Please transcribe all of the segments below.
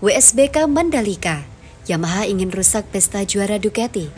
WSBK Mandalika, Yamaha ingin rusak pesta juara Ducati.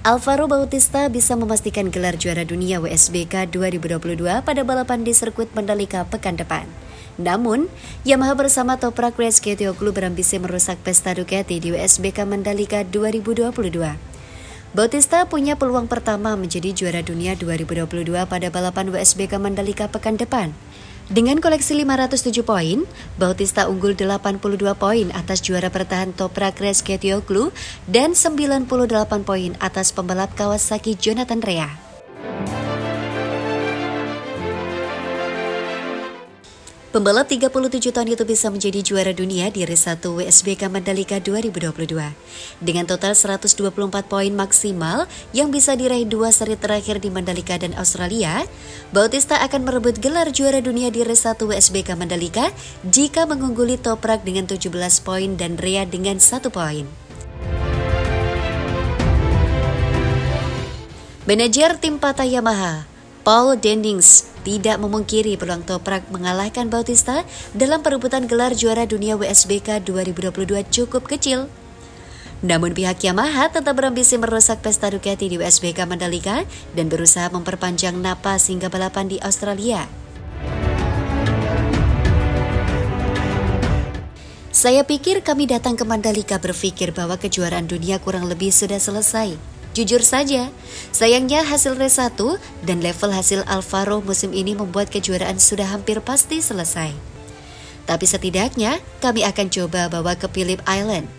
Alvaro Bautista bisa memastikan gelar juara dunia WSBK 2022 pada balapan di sirkuit Mandalika pekan depan. Namun, Yamaha bersama Toprak Raceketyoglu berambisi merusak pesta Ducati di WSBK Mandalika 2022. Bautista punya peluang pertama menjadi juara dunia 2022 pada balapan WSBK Mandalika pekan depan. Dengan koleksi 507 poin, Bautista unggul 82 poin atas juara bertahan Toprak Raceketyoglu dan 98 poin atas pembalap Kawasaki Jonathan Rea. Pembalap 37 tahun itu bisa menjadi juara dunia di Race 1 WSBK Mandalika 2022. Dengan total 124 poin maksimal yang bisa diraih dua seri terakhir di Mandalika dan Australia, Bautista akan merebut gelar juara dunia di Race 1 WSBK Mandalika jika mengungguli Toprak dengan 17 poin dan Rea dengan 1 poin. Manajer tim Pata Yamaha, Paul Dennings, tidak memungkiri peluang Toprak mengalahkan Bautista dalam perebutan gelar juara dunia WSBK 2022 cukup kecil. Namun pihak Yamaha tetap berambisi merusak pesta Ducati di WSBK Mandalika dan berusaha memperpanjang napas hingga balapan di Australia. Saya pikir kami datang ke Mandalika berpikir bahwa kejuaraan dunia kurang lebih sudah selesai. Jujur saja, sayangnya hasil Race 1 dan level hasil Alvaro musim ini membuat kejuaraan sudah hampir pasti selesai. Tapi setidaknya kami akan coba bawa ke Phillip Island,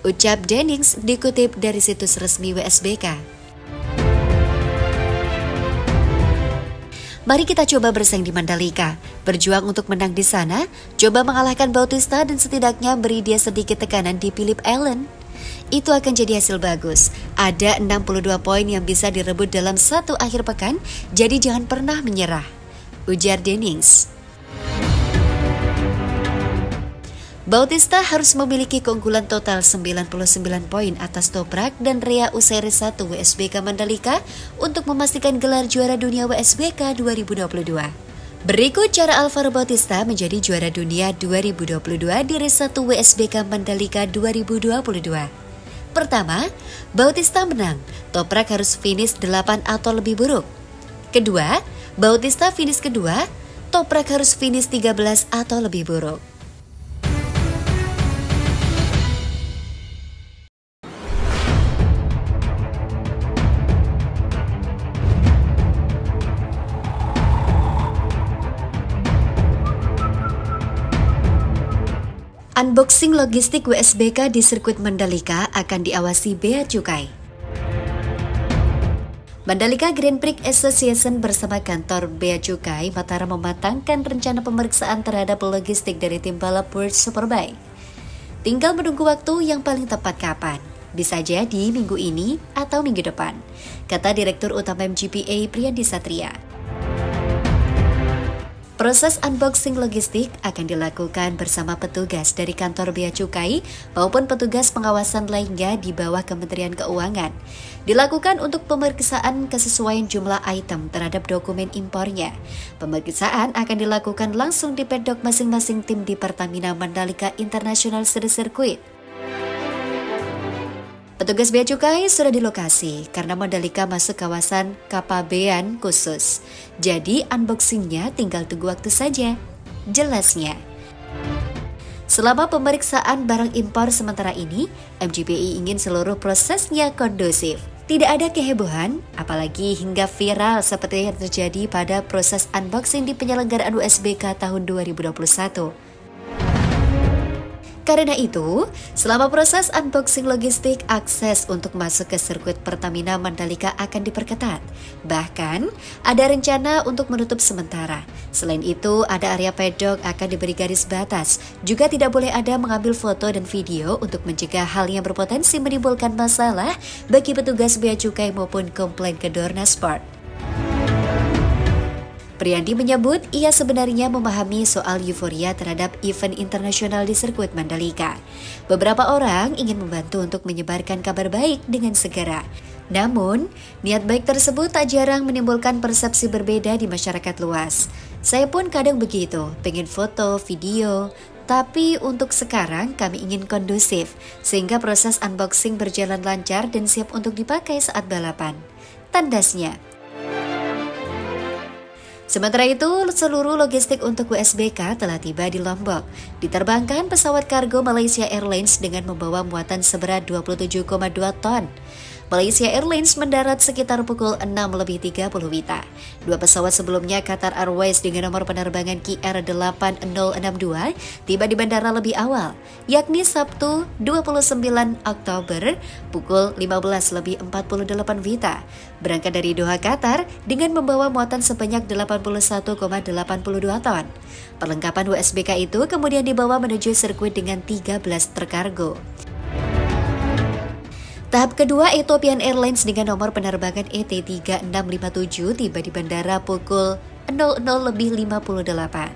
ucap Dennings dikutip dari situs resmi WSBK. Mari kita coba bersaing di Mandalika, berjuang untuk menang di sana, coba mengalahkan Bautista dan setidaknya beri dia sedikit tekanan di Phillip Island. Itu akan jadi hasil bagus. Ada 62 poin yang bisa direbut dalam satu akhir pekan, jadi jangan pernah menyerah, ujar Dennings. Bautista harus memiliki keunggulan total 99 poin atas Toprak dan Rea usai Race 1 WSBK Mandalika untuk memastikan gelar juara dunia WSBK 2022. Berikut cara Alvaro Bautista menjadi juara dunia 2022 di Race 1 WSBK Mandalika 2022. Pertama, Bautista menang, Toprak harus finish 8 atau lebih buruk. Kedua, Bautista finish kedua, Toprak harus finish 13 atau lebih buruk. Unboxing logistik WSBK di sirkuit Mandalika akan diawasi Bea Cukai. Mandalika Grand Prix Association bersama kantor Bea Cukai Mataram mematangkan rencana pemeriksaan terhadap logistik dari tim balap World Superbike. Tinggal menunggu waktu yang paling tepat kapan. Bisa jadi minggu ini atau minggu depan, kata Direktur Utama MGPA Priyandi Satria. Proses unboxing logistik akan dilakukan bersama petugas dari kantor Bea Cukai maupun petugas pengawasan lainnya di bawah Kementerian Keuangan. Dilakukan untuk pemeriksaan kesesuaian jumlah item terhadap dokumen impornya. Pemeriksaan akan dilakukan langsung di pedok masing-masing tim di Pertamina Mandalika International Circuit. Petugas Bea Cukai sudah di lokasi karena Mandalika masuk kawasan kepabean khusus. Jadi unboxingnya tinggal tunggu waktu saja. Jelasnya, selama pemeriksaan barang impor sementara ini, MGPI ingin seluruh prosesnya kondusif. Tidak ada kehebohan, apalagi hingga viral seperti yang terjadi pada proses unboxing di penyelenggaraan WSBK tahun 2021. Karena itu, selama proses unboxing logistik, akses untuk masuk ke sirkuit Pertamina Mandalika akan diperketat. Bahkan, ada rencana untuk menutup sementara. Selain itu, ada area pedok akan diberi garis batas. Juga tidak boleh ada mengambil foto dan video untuk mencegah hal yang berpotensi menimbulkan masalah bagi petugas Bea Cukai maupun komplain ke Dorna Sport. Priyandi menyebut ia sebenarnya memahami soal euforia terhadap event internasional di sirkuit Mandalika. Beberapa orang ingin membantu untuk menyebarkan kabar baik dengan segera. Namun, niat baik tersebut tak jarang menimbulkan persepsi berbeda di masyarakat luas. Saya pun kadang begitu, pengen foto, video. Tapi untuk sekarang kami ingin kondusif, sehingga proses unboxing berjalan lancar dan siap untuk dipakai saat balapan. Tandasnya. Sementara itu, seluruh logistik untuk WSBK telah tiba di Lombok. Diterbangkan pesawat kargo Malaysia Airlines dengan membawa muatan seberat 27,2 ton. Malaysia Airlines mendarat sekitar pukul 6:30 WITA. Dua pesawat sebelumnya Qatar Airways dengan nomor penerbangan QR8062 tiba di bandara lebih awal, yakni Sabtu 29 Oktober pukul 15:48 WITA. Berangkat dari Doha, Qatar dengan membawa muatan sebanyak 81,82 ton. Perlengkapan WSBK itu kemudian dibawa menuju sirkuit dengan 13 truk kargo. Tahap kedua, Ethiopian Airlines dengan nomor penerbangan ET3657 tiba di bandara pukul 00:58.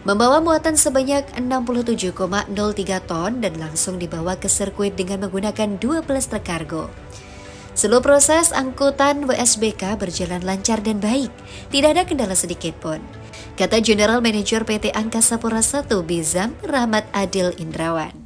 Membawa muatan sebanyak 67,03 ton dan langsung dibawa ke sirkuit dengan menggunakan 12 truk kargo. Seluruh proses angkutan WSBK berjalan lancar dan baik, tidak ada kendala sedikit pun, kata General Manager PT Angkasa Pura I Bizam Rahmat Adil Indrawan.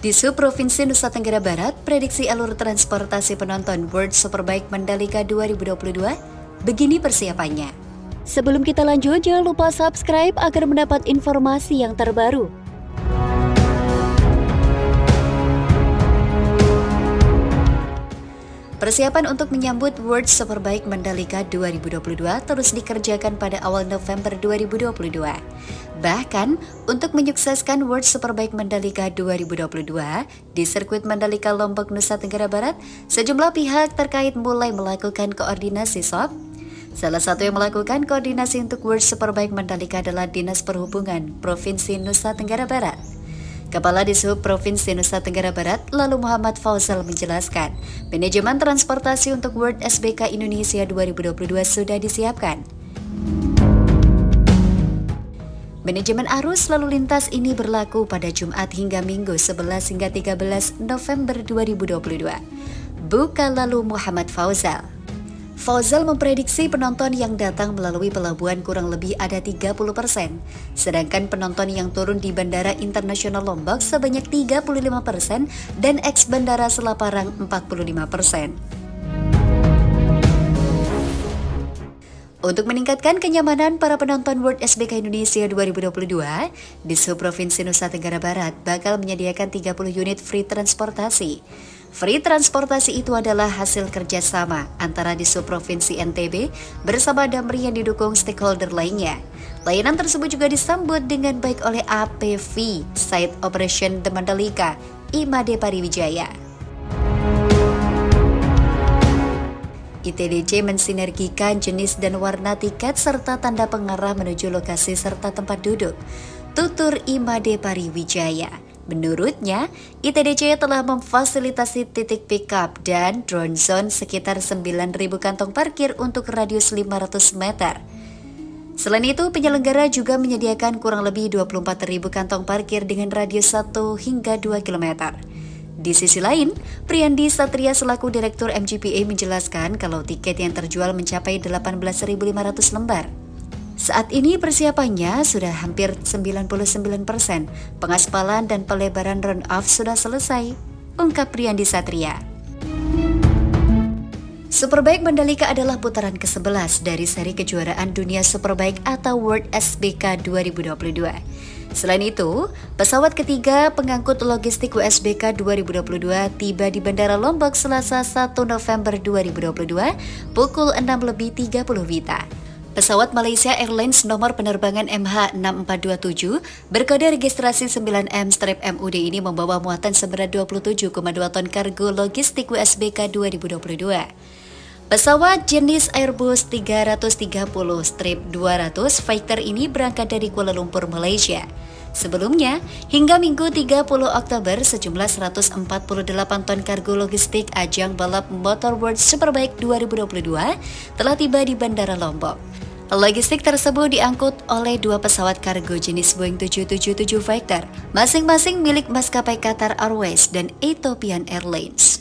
Di Provinsi Nusa Tenggara Barat, prediksi alur transportasi penonton World Superbike Mandalika 2022, begini persiapannya. Sebelum kita lanjut, jangan lupa subscribe agar mendapat informasi yang terbaru. Persiapan untuk menyambut World Superbike Mandalika 2022 terus dikerjakan pada awal November 2022. Bahkan, untuk menyukseskan World Superbike Mandalika 2022 di sirkuit Mandalika Lombok, Nusa Tenggara Barat, sejumlah pihak terkait mulai melakukan koordinasi sob. Salah satu yang melakukan koordinasi untuk World Superbike Mandalika adalah Dinas Perhubungan Provinsi Nusa Tenggara Barat. Kepala Dishub Provinsi Nusa Tenggara Barat, lalu Muhammad Fauzal menjelaskan, manajemen transportasi untuk World SBK Indonesia 2022 sudah disiapkan. Manajemen arus lalu lintas ini berlaku pada Jumat hingga Minggu 11 hingga 13 November 2022. Buka lalu Muhammad Fauzal. Fauzal memprediksi penonton yang datang melalui pelabuhan kurang lebih ada 30%, sedangkan penonton yang turun di Bandara Internasional Lombok sebanyak 35% dan ex-Bandara Selaparang 45%. Untuk meningkatkan kenyamanan para penonton World SBK Indonesia 2022, Dishub Provinsi Nusa Tenggara Barat bakal menyediakan 30 unit free transportasi. Free transportasi itu adalah hasil kerjasama antara Dishub Provinsi NTB bersama Damri yang didukung stakeholder lainnya. Layanan tersebut juga disambut dengan baik oleh APV, Site Operation The Mandalika, IMADE Pariwijaya. ITDC mensinergikan jenis dan warna tiket serta tanda pengarah menuju lokasi serta tempat duduk. Tutur IMADE Pariwijaya. Menurutnya, ITDC telah memfasilitasi titik pick-up dan drone zone sekitar 9.000 kantong parkir untuk radius 500 meter. Selain itu, penyelenggara juga menyediakan kurang lebih 24.000 kantong parkir dengan radius 1 hingga 2 km. Di sisi lain, Priyandi Satria selaku Direktur MGPA menjelaskan kalau tiket yang terjual mencapai 18.500 lembar. Saat ini persiapannya sudah hampir 99%, pengaspalan dan pelebaran run-off sudah selesai, ungkap Priyandi Satria. Superbike Mandalika adalah putaran ke-11 dari seri kejuaraan dunia Superbike atau World SBK 2022. Selain itu, pesawat ketiga pengangkut logistik WSBK 2022 tiba di Bandara Lombok Selasa 1 November 2022 pukul 6:30 WITA. Pesawat Malaysia Airlines nomor penerbangan MH6427 berkode registrasi 9M-MUD ini membawa muatan seberat 27,2 ton kargo logistik WSBK 2022. Pesawat jenis Airbus 330-200 Fighter ini berangkat dari Kuala Lumpur, Malaysia. Sebelumnya, hingga Minggu 30 Oktober, sejumlah 148 ton kargo logistik ajang balap Motor World Superbike 2022 telah tiba di Bandara Lombok. Logistik tersebut diangkut oleh dua pesawat kargo jenis Boeing 777 Fighter, masing-masing milik maskapai Qatar Airways dan Ethiopian Airlines.